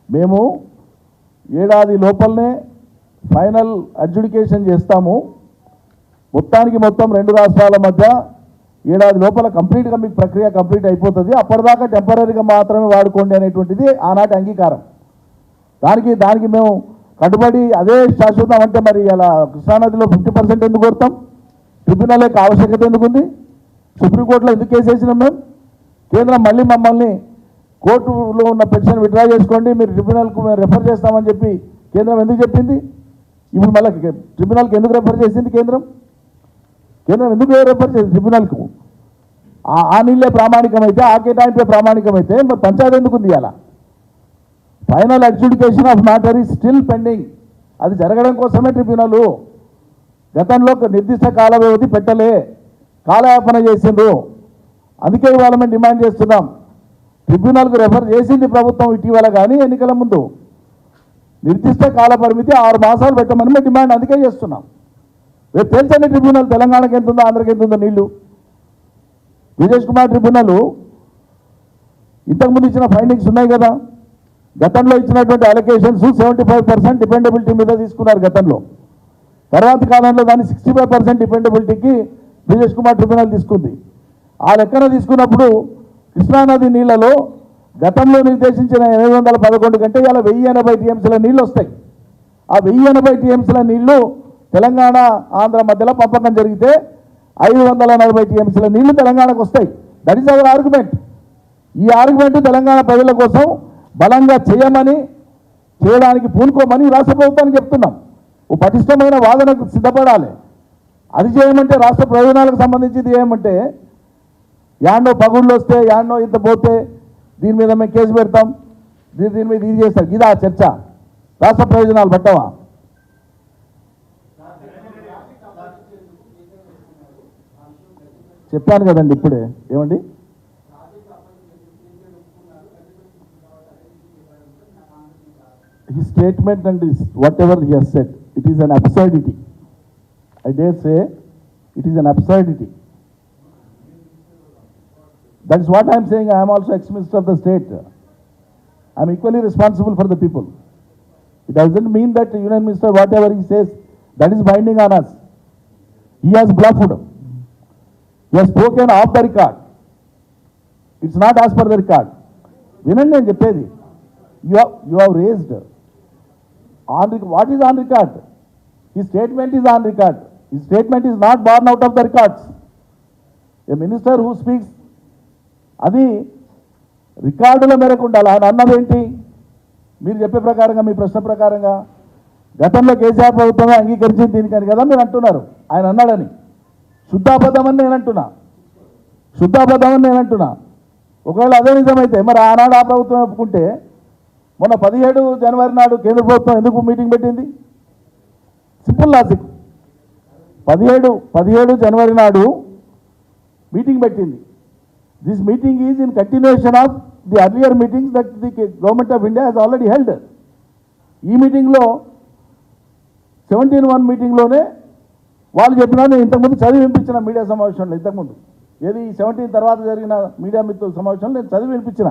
మేము ఏడాది లోపలనే ఫైనల్ అడ్జుడికేషన్ చేస్తాము. మొత్తానికి మొత్తం రెండు రాష్ట్రాల మధ్య ఏడాది లోపల కంప్లీట్గా మీకు ప్రక్రియ కంప్లీట్ అయిపోతుంది. అప్పటిదాకా టెంపరీగా మాత్రమే వాడుకోండి అనేటువంటిది ఆనాటి అంగీకారం. దానికి మేము కట్టుబడి అదే శాశ్వతం అంటే మరి అలా కృష్ణానదిలో 50% ఎందుకు కొడతాం? ట్రిబ్యునల్ యొక్క ఆవశ్యకత ఎందుకుంది? సుప్రీంకోర్టులో ఎందుకు కేసు వేసినాం మేము? కేంద్రం మళ్ళీ మమ్మల్ని కోర్టులో ఉన్న పిటిషన్ విత్డ్రా చేసుకోండి, మీరు ట్రిబ్యునల్కు మేము రెఫర్ చేస్తామని చెప్పి కేంద్రం ఎందుకు చెప్పింది? ఇప్పుడు మళ్ళీ ట్రిబ్యునల్కి ఎందుకు రెఫర్ చేసింది కేంద్రం ఎందుకు రెఫర్ చేసింది ట్రిబ్యునల్కు? ఆ నీళ్ళే ప్రామాణికమైతే, ఆ కేటాయింపే ప్రామాణికమైతే మరి పంచాయతీ ఎందుకు ఉంది? అలా final adjudication of matter is still pending. అది జరగడం కోసమే ట్రిబ్యునల్ గతంలో నిర్దిష్ట కాల వ్యవధి పెట్టలే, కాలయాపన చేసిండ్రు. అందుకే ఇవాళ మేము డిమాండ్ చేస్తున్నాం, ట్రిబ్యునల్కు రెఫర్ చేసింది ప్రభుత్వం ఇటీవల, కానీ ఎన్నికల ముందు నిర్దిష్ట కాల పరిమితి 6 మాసాలు పెట్టమని మేము డిమాండ్ అందుకే చేస్తున్నాం. రేపు తెలుసండి ట్రిబ్యునల్ తెలంగాణకి ఎంత ఉందో, ఆంధ్రకి ఎంత ఉందో నీళ్లు. బ్రిజేష్ కుమార్ ట్రిబ్యునల్ ఇంతకుముందు ఇచ్చిన ఫైండింగ్స్ ఉన్నాయి కదా, గతంలో ఇచ్చినటువంటి అలొకేషన్స్ 75% డిపెండబిలిటీ మీద తీసుకున్నారు గతంలో. తర్వాత కాలంలో దాన్ని 65% డిపెండబిలిటీకి బ్రిజేష్ కుమార్ ట్రిబ్యునల్ తీసుకుంది. ఆ లెక్కన తీసుకున్నప్పుడు కృష్ణానది నీళ్లలో గతంలో నిర్దేశించిన 811 కంటే ఇలా 1080 టీఎంసీల నీళ్ళు వస్తాయి. ఆ 1080 టీఎంసీల నీళ్లు తెలంగాణ ఆంధ్ర మధ్యలో పంపకం జరిగితే 540 టీఎంసీల నీళ్లు తెలంగాణకు వస్తాయి. That is our argument. ఈ ఆర్గ్యుమెంట్ తెలంగాణ ప్రజల కోసం బలంగా చేయడానికి పూనుకోమని రాష్ట్ర ప్రభుత్వానికి చెప్తున్నాం. ఓ పటిష్టమైన వాదనకు సిద్ధపడాలి. అది చేయమంటే రాష్ట్ర ప్రయోజనాలకు సంబంధించింది ఏమంటే యాడ్నో పగుళ్ళు వస్తే, యాడ్నో ఇంత పోతే దీని మీద మేము కేసు పెడతాం, దీని మీద ఇది చేస్తాం. ఇదా చర్చ? రాష్ట్ర ప్రయోజనాలు పట్టవా? చెప్పాను కదండి ఇప్పుడే. ఏమండి? His statement and whatever he has said, it is an absurdity. I dare say it is an absurdity. That is what I am saying. I am also ex-minister of the state. I am equally responsible for the people. It doesn't mean that the union minister, whatever he says, that is binding on us. He has bluffed. He has spoken off the record. It's not as per the record. వినండి నేను చెప్పేది. You have raised on what is on record? His statement is on record. His statement is not born out of the records. A minister who speaks, అది రికార్డుల మేరకు ఉండాలి. ఆయన అన్నదేంటి? మీరు చెప్పే ప్రకారంగా, మీ ప్రశ్న ప్రకారంగా గతంలో కేసీఆర్ ప్రభుత్వమే అంగీకరించింది దీనికని కదా మీరు అంటున్నారు. ఆయన అన్నాడని శుద్ధాబద్ధమని నేను అంటున్నా. ఒకవేళ అదే నిజమైతే మరి ఆనాడు ఆ ప్రభుత్వం ఒప్పుకుంటే మొన్న 17 జనవరి నాడు కేంద్ర ప్రభుత్వం ఎందుకు మీటింగ్ పెట్టింది? Simple logic. 17 జనవరి నాడు మీటింగ్ పెట్టింది. This meeting is in continuation of the earlier meetings that the government of India has already held. ఈ మీటింగ్లో 17-1 మీటింగ్లోనే వాళ్ళు చెప్పినా నేను ఇంతకుముందు చదివి వినిపించిన మీడియా సమావేశంలో, ఇంతకుముందు ఏది 17 తర్వాత జరిగిన మీడియా మిత్రుల సమావేశంలో నేను చదివి వినిపించిన.